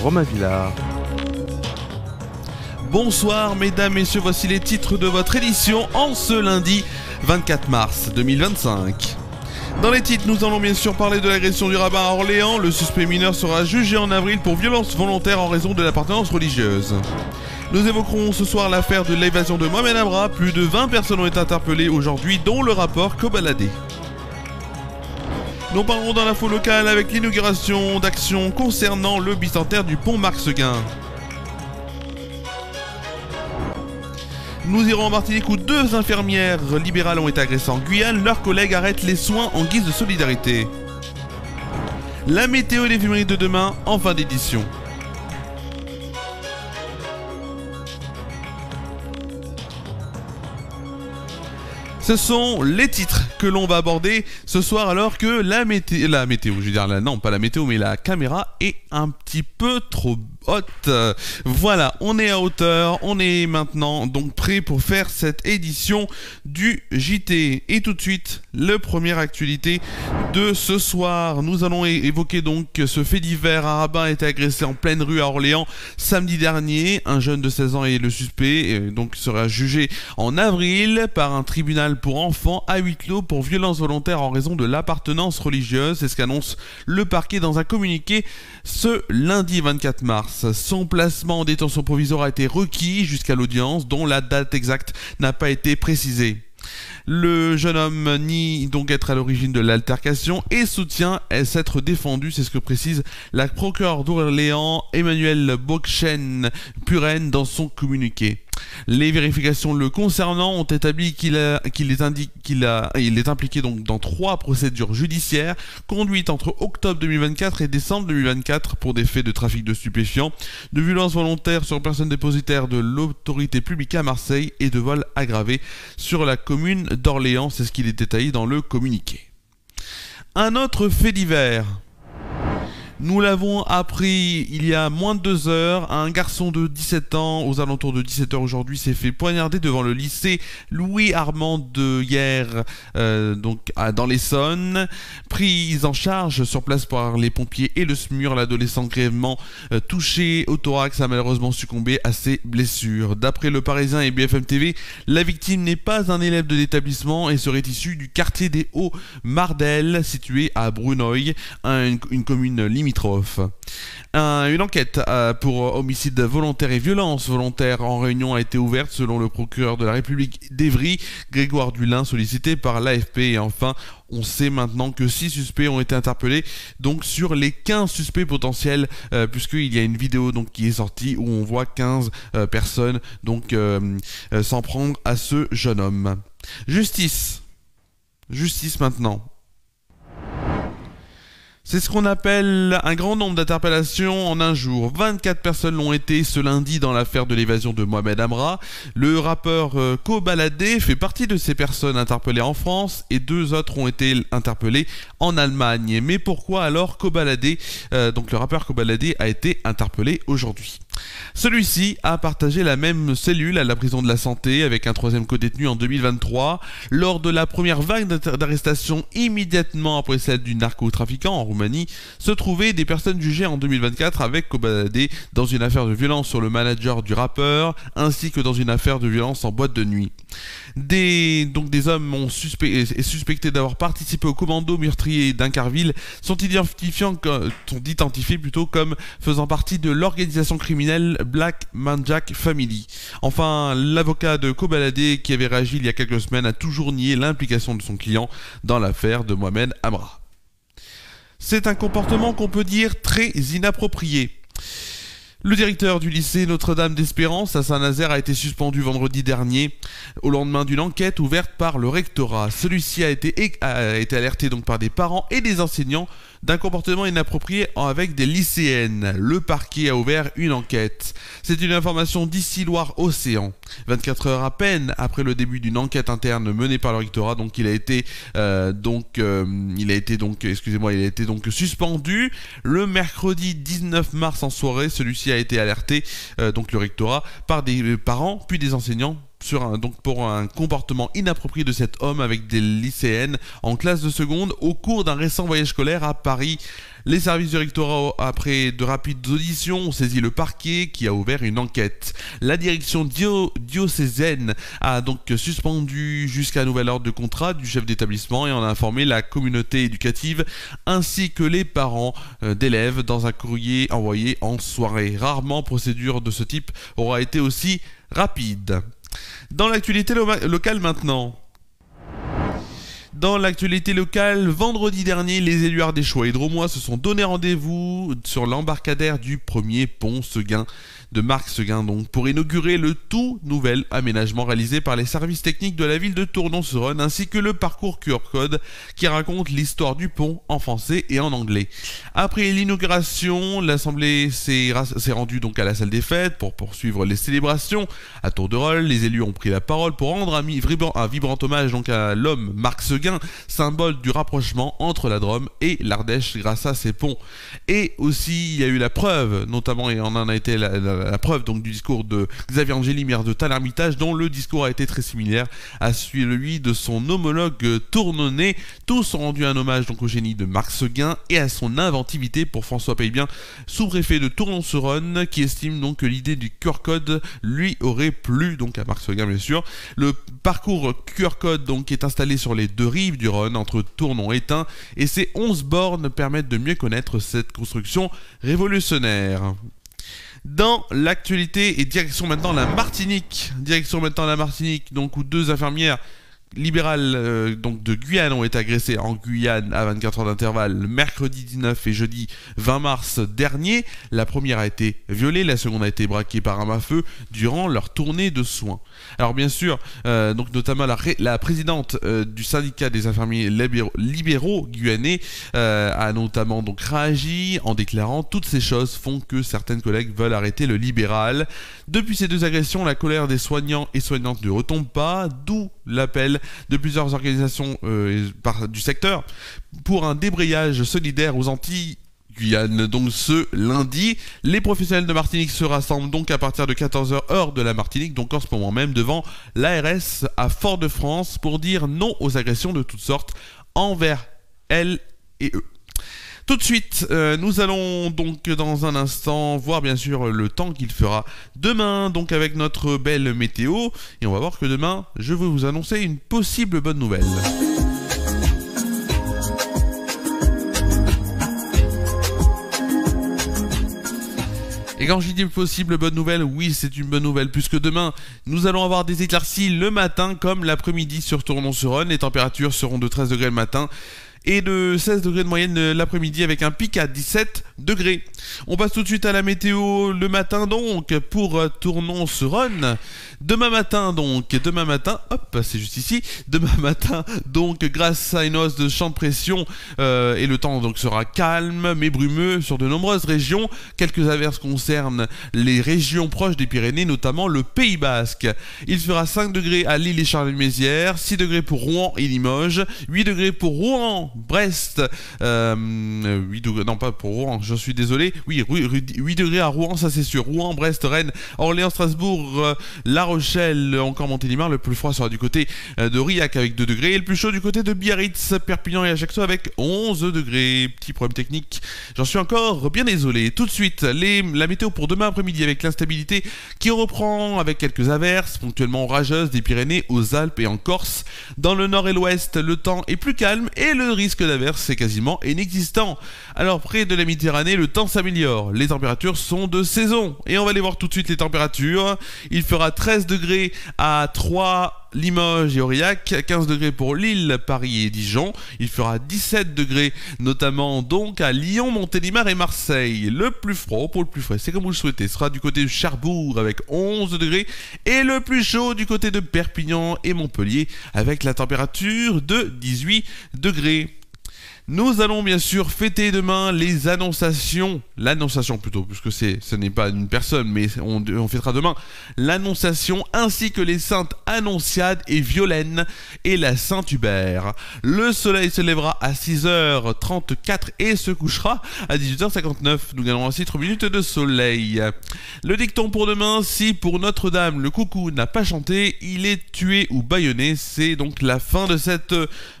Romain Villard. Bonsoir mesdames, messieurs, voici les titres de votre édition en ce lundi 24 mars 2025. Dans les titres, nous allons bien sûr parler de l'agression du rabbin à Orléans. Le suspect mineur sera jugé en avril pour violence volontaire en raison de l'appartenance religieuse. Nous évoquerons ce soir l'affaire de l'évasion de Mohamed Amra. Plus de 20 personnes ont été interpellées aujourd'hui, dont le rapport Kobalade. Nous parlerons dans l'info locale avec l'inauguration d'actions concernant le bicentenaire du pont Marc Seguin. Nous irons en Martinique où 2 infirmières libérales ont été agressées en Guyane. Leurs collègues arrêtent les soins en guise de solidarité. La météo et l'éphéméride de demain en fin d'édition. Ce sont les titres que l'on va aborder ce soir alors que la météo, je veux dire, non pas la météo mais la caméra est un petit peu trop haute. Voilà, on est à hauteur, on est maintenant donc prêt pour faire cette édition du JT. Et tout de suite, la première actualité de ce soir. Nous allons évoquer donc ce fait divers. Un rabbin a été agressé en pleine rue à Orléans samedi dernier. Un jeune de 16 ans est le suspect, donc sera jugé en avril par un tribunal pour enfants à huis clos pour violence volontaire en raison de l'appartenance religieuse. C'est ce qu'annonce le parquet dans un communiqué ce lundi 24 mars. Son placement en détention provisoire a été requis jusqu'à l'audience dont la date exacte n'a pas été précisée. Le jeune homme nie donc être à l'origine de l'altercation et soutient s'être défendu, c'est ce que précise la procureure d'Orléans Emmanuelle Bocchen-Puren dans son communiqué. Les vérifications le concernant ont établi qu'il est impliqué donc dans 3 procédures judiciaires conduites entre octobre 2024 et décembre 2024 pour des faits de trafic de stupéfiants, de violence volontaire sur personne dépositaire de l'autorité publique à Marseille et de vol aggravé sur la commune d'Orléans, c'est ce qu'il est détaillé dans le communiqué. Un autre fait divers. Nous l'avons appris il y a moins de 2 heures, un garçon de 17 ans, aux alentours de 17 h aujourd'hui, s'est fait poignarder devant le lycée Louis-Armand de Hyères, dans l'Essonne. Pris en charge sur place par les pompiers et le SMUR, l'adolescent grièvement touché au thorax a malheureusement succombé à ses blessures. D'après Le Parisien et BFM TV, la victime n'est pas un élève de l'établissement et serait issue du quartier des Hauts-Mardel, situé à Bruneuil, une commune limitrophe. Une enquête pour homicide volontaire et violence volontaire en réunion a été ouverte selon le procureur de la République d'Évry, Grégoire Dulin, sollicité par l'AFP. Et enfin, on sait maintenant que 6 suspects ont été interpellés, donc sur les 15 suspects potentiels, puisqu'il y a une vidéo donc qui est sortie où on voit 15 personnes donc s'en prendre à ce jeune homme. Justice maintenant. C'est ce qu'on appelle un grand nombre d'interpellations en un jour. 24 personnes l'ont été ce lundi dans l'affaire de l'évasion de Mohamed Amra. Le rappeur Kobalade fait partie de ces personnes interpellées en France et 2 autres ont été interpellés en Allemagne. Mais pourquoi alors Kobalade, donc le rappeur Kobalade, a été interpellé aujourd'hui? Celui-ci a partagé la même cellule à la prison de la Santé avec un 3e co-détenu en 2023. Lors de la première vague d'arrestations immédiatement après celle du narcotrafiquant en Roumanie, se trouvaient des personnes jugées en 2024 avec Kobalade dans une affaire de violence sur le manager du rappeur ainsi que dans une affaire de violence en boîte de nuit. Des hommes suspectés d'avoir participé au commando meurtrier d'Incarville sont identifiés comme faisant partie de l'organisation criminelle Black Manjack Family. Enfin, l'avocat de Kobalade qui avait réagi il y a quelques semaines a toujours nié l'implication de son client dans l'affaire de Mohamed Amra. C'est un comportement qu'on peut dire très inapproprié. Le directeur du lycée Notre-Dame d'Espérance à Saint-Nazaire a été suspendu vendredi dernier au lendemain d'une enquête ouverte par le rectorat. Celui-ci a été alerté donc par des parents et des enseignants d'un comportement inapproprié avec des lycéennes. Le parquet a ouvert une enquête. C'est une information d'ici Loire-Océan. 24 heures à peine après le début d'une enquête interne menée par le rectorat, donc il a été suspendu. Le mercredi 19 mars en soirée, celui-ci a été alerté, donc le rectorat, par des parents puis des enseignants donc pour un comportement inapproprié de cet homme avec des lycéennes en classe de seconde au cours d'un récent voyage scolaire à Paris. Les services du rectorat, après de rapides auditions, ont saisi le parquet qui a ouvert une enquête. La direction diocésaine a donc suspendu jusqu'à nouvel ordre de contrat du chef d'établissement et en a informé la communauté éducative ainsi que les parents d'élèves dans un courrier envoyé en soirée. Rarement procédure de ce type aura été aussi rapide. Dans l'actualité locale maintenant. Dans l'actualité locale, vendredi dernier, les élus ardéchois et drômois se sont donné rendez-vous sur l'embarcadère du premier pont Seguin, de Marc Seguin donc, pour inaugurer le tout nouvel aménagement réalisé par les services techniques de la ville de Tournon-sur-Rhône, ainsi que le parcours QR Code qui raconte l'histoire du pont en français et en anglais. Après l'inauguration, l'assemblée s'est rendue donc à la salle des fêtes pour poursuivre les célébrations. À tour de rôle, les élus ont pris la parole pour rendre un vibrant hommage donc à l'homme Marc Seguin, symbole du rapprochement entre la Drôme et l'Ardèche grâce à ces ponts. Et aussi, il y a eu la preuve, notamment, et on en a été la preuve donc du discours de Xavier Angéli, maire de Tain-l'Hermitage, dont le discours a été très similaire à celui de son homologue tournonnais. Tous ont rendu un hommage donc au génie de Marc Seguin et à son inventivité pour François Paye-Bien, sous-préfet de Tournon-sur-Rhône, qui estime donc que l'idée du QR Code lui aurait plu, donc à Marc Seguin bien sûr. Le parcours QR Code donc est installé sur les deux rives du Rhône, entre Tournon et Tain, et ces 11 bornes permettent de mieux connaître cette construction révolutionnaire. Dans l'actualité et direction maintenant la Martinique, donc où deux infirmières libérales donc de Guyane ont été agressées en Guyane à 24 heures d'intervalle le mercredi 19 et jeudi 20 mars dernier. La première a été violée, la seconde a été braquée par arme à feu durant leur tournée de soins. Alors bien sûr, donc notamment la présidente du syndicat des infirmiers libéraux guyanais a notamment donc réagi en déclarant: toutes ces choses font que certaines collègues veulent arrêter le libéral. Depuis ces deux agressions, la colère des soignants et soignantes ne retombe pas, d'où l'appel de plusieurs organisations du secteur pour un débrayage solidaire aux Antilles Guyane. Donc ce lundi, les professionnels de Martinique se rassemblent donc à partir de 14h heure de la Martinique, donc en ce moment même devant l'ARS à Fort-de-France, pour dire non aux agressions de toutes sortes envers elles et eux. Tout de suite, nous allons donc dans un instant voir bien sûr le temps qu'il fera demain, donc avec notre belle météo. Et on va voir que demain, je vais vous annoncer une possible bonne nouvelle. Et quand je dis possible bonne nouvelle, oui, c'est une bonne nouvelle, puisque demain, nous allons avoir des éclaircies le matin comme l'après-midi sur Tournon-sur-Rhône. Les températures seront de 13 degrés le matin et de 16 degrés de moyenne l'après-midi avec un pic à 17 degrés. On passe tout de suite à la météo le matin donc pour Tournon-sur-Rhône. Demain matin, hop, c'est juste ici. Demain matin, donc, grâce à une hausse de champ de pression et le temps donc sera calme mais brumeux sur de nombreuses régions. Quelques averses concernent les régions proches des Pyrénées, notamment le Pays Basque. Il fera 5 degrés à Lille et Charleville-Mézières, 6 degrés pour Rouen et Limoges, 8 degrés pour Rouen, Brest, 8 degrés, non pas pour Rouen, j'en suis désolé, oui, 8 degrés à Rouen, ça c'est sûr, Rouen, Brest, Rennes, Orléans, Strasbourg, La Rochelle, encore Montélimar. Le plus froid sera du côté de Aurillac avec 2 degrés, et le plus chaud du côté de Biarritz, Perpignan et Ajaccio avec 11 degrés. Petit problème technique, j'en suis encore bien désolé. Tout de suite, la météo pour demain après-midi avec l'instabilité qui reprend avec quelques averses, ponctuellement orageuses des Pyrénées aux Alpes et en Corse. Dans le nord et l'ouest, le temps est plus calme et le risque d'averse est quasiment inexistant. Alors près de la Méditerranée, le temps s'améliore. Les températures sont de saison. Et on va aller voir tout de suite les températures. Il fera 13 degrés à Troyes, Limoges et Aurillac, 15 degrés pour Lille, Paris et Dijon. Il fera 17 degrés notamment donc à Lyon, Montélimar et Marseille. Le plus froid, pour le plus frais, c'est comme vous le souhaitez, sera du côté de Cherbourg avec 11 degrés et le plus chaud du côté de Perpignan et Montpellier avec la température de 18 degrés. Nous allons bien sûr fêter demain les annonciations, l'annonciation plutôt, puisque ce n'est pas une personne, mais on fêtera demain l'annonciation ainsi que les saintes Annonciade et Violaine et la Saint Hubert. Le soleil se lèvera à 6h34 et se couchera à 18h59. Nous gagnerons ainsi 3 minutes de soleil. Le dicton pour demain, si pour Notre-Dame le coucou n'a pas chanté, il est tué ou bâillonné. C'est donc la fin de cette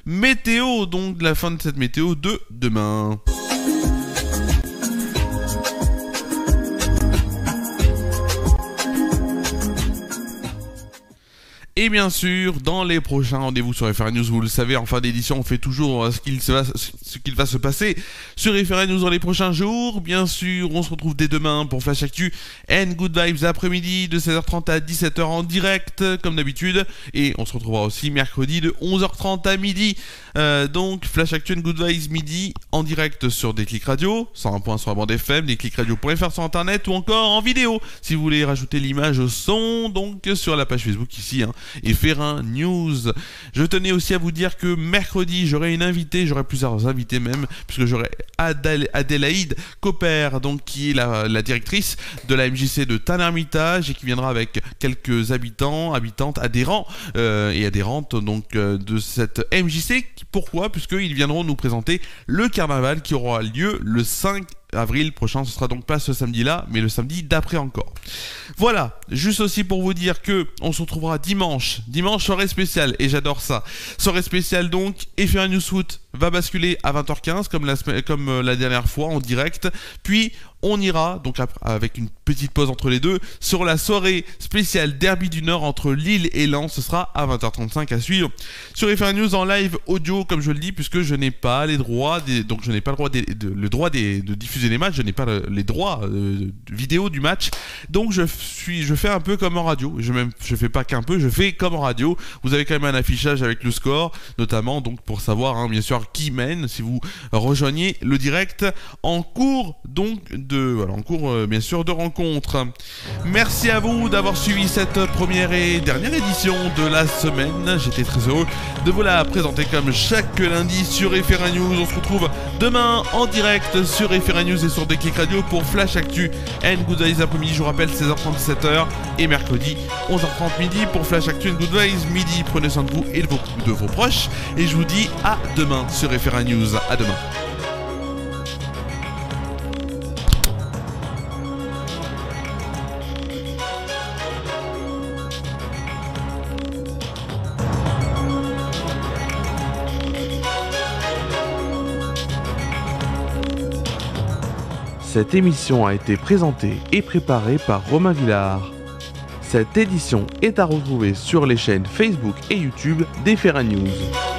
météo, de demain. Et bien sûr, dans les prochains rendez-vous sur FR News, vous le savez, en fin d'édition, on fait toujours ce qu'il va se passer sur FR News dans les prochains jours. Bien sûr, on se retrouve dès demain pour Flash Actu and Good Vibes après-midi de 16h30 à 17h en direct, comme d'habitude. Et on se retrouvera aussi mercredi de 11h30 à midi. Donc, Flash Actu and Good Vibes midi en direct sur Déclic Radio, 101.1 sur la bande FM, déclicradio.fr sur internet ou encore en vidéo. Si vous voulez rajouter l'image au son, donc sur la page Facebook ici, et faire un news. Je tenais aussi à vous dire que mercredi j'aurai une invitée, j'aurai plusieurs invités même, puisque j'aurai Adélaïde Copper, donc qui est la directrice de la MJC de Tain-l'Hermitage et qui viendra avec quelques habitantes, adhérents et adhérentes donc de cette MJC. Pourquoi? Puisqu'ils viendront nous présenter le carnaval qui aura lieu le 5 avril prochain. Ce sera donc pas ce samedi-là, mais le samedi d'après encore. Voilà, juste aussi pour vous dire que on se retrouvera dimanche, soirée spéciale, et j'adore ça. Soirée spéciale donc, FR News Foot va basculer à 20h15 comme la dernière fois en direct, puis on ira, donc avec une petite pause entre les deux, sur la soirée spéciale Derby du Nord entre Lille et Lens. Ce sera à 20h35 à suivre sur FR News en live audio, comme je le dis, puisque je n'ai pas les droits, donc je n'ai pas le droit de diffuser les matchs, je n'ai pas les droits vidéo du match, donc je fais un peu comme en radio. Je fais pas qu'un peu, je fais comme en radio. Vous avez quand même un affichage avec le score, notamment donc pour savoir bien sûr qui mène si vous rejoignez le direct en cours bien sûr de rencontre. Merci à vous d'avoir suivi cette première et dernière édition de la semaine. J'étais très heureux de vous la présenter comme chaque lundi sur FR News. On se retrouve demain en direct sur FR News et sur Déclic Radio pour Flash Actu and Good Vibes après-midi. Je vous rappelle 16h30 17h et mercredi 11h30 midi pour Flash Actu and Good Vibes midi. Prenez soin de vous et de vos proches et je vous dis à demain sur FR News. À demain. Cette émission a été présentée et préparée par Romain Villard. Cette édition est à retrouver sur les chaînes Facebook et YouTube d'FR News.